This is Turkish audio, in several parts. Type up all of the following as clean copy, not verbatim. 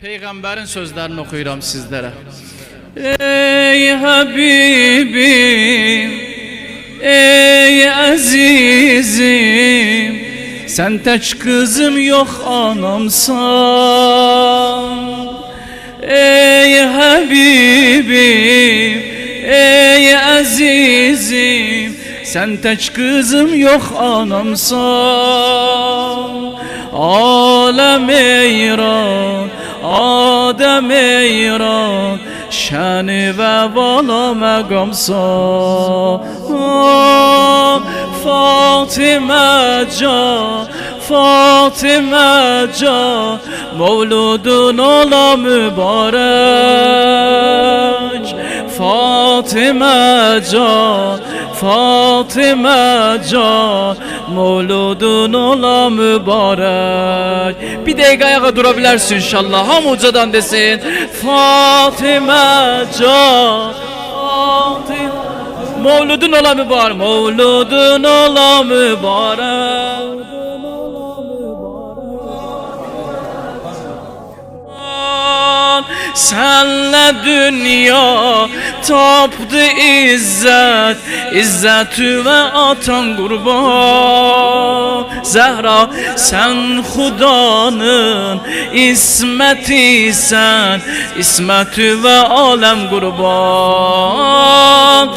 Peygamberin sözlerini okuyuram sizlere. Ey Habibim, ey azizim, sen tek kızım yok anamsan. Ey Habibim, ey azizim, sen tek kızım yok anamsan. Alem eyran, Adem eyran, şəni və vala məqamsan. Fatimə can, Fatimə can, Mevludun ola mübarək. Fatimə can, Fatimə can, Mevludun ola mübarək. Bir dəqiqə ayağa durabilirsin inşallah. Hamı ucadan desin. Fatimə can, Fatimə, Mevludun ola mübarək. Mevludun ola mübarək. Senle dünya tapdı izzet, İzzeti ve atan kurban. Zehra sen Xudanın ismetisen, İsmeti ve alem kurban.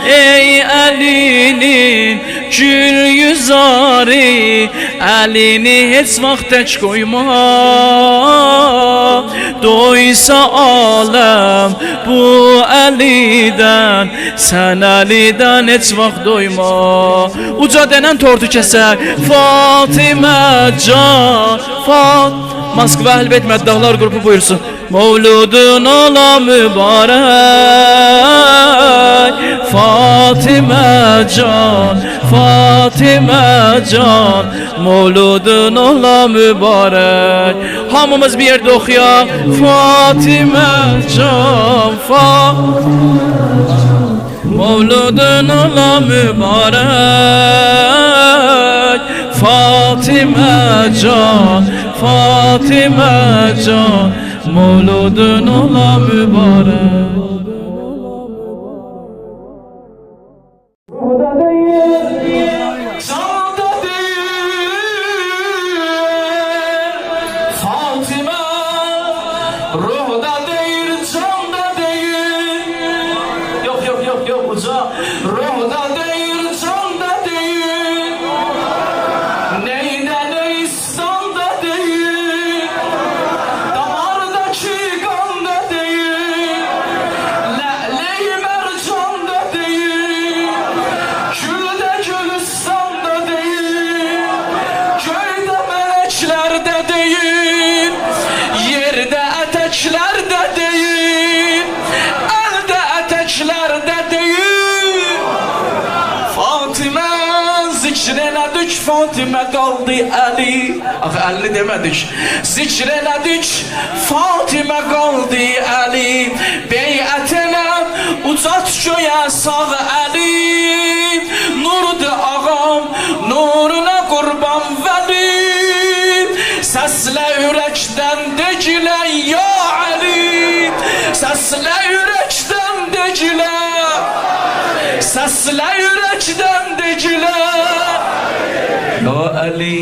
Ey elinin gül yüzari, elini heç vaxt tek koyma. Doysa alem bu Ali'den, sen Ali'den heç vaxt doyma. Uca denen tortu keser Fatimə can, Moskva Əlbət Məddahlar qrupu buyursun. Mevludun ola mübarək. Fatimə can, Fatimə can, Mevludun ola mübarək. Hamımız bir yerde okuyaq. Fatimə can, Mevludun ola mübarək. Fatimə can, Fatimə can, Mevludun ola mübarək. Ruhda değil, canda değil. Yok yok yok yok uca. Ruhda değil, canda değil. Neyine ne İslam'da değil. Damardaki ganda değil. Le'le-i mercanda değil. Külde Gülistan'da değil. Köyde meleklerde değil. Yerde eteklerde değil, elde eteklerde değil. Fatimə zikr elədik, Fatimə qaldı Əli. Axı 50 demədik. Zikr elədik, Fatimə qaldı Əli. Beyət elə, ucat göyə sağ Əli. Nurdu ağam, nuruna qurban vəli. Səslə ürəkdən degilə ya Ali. Səslə ürəkdən degilə. Səslə ürəkdən degilə ya Ali.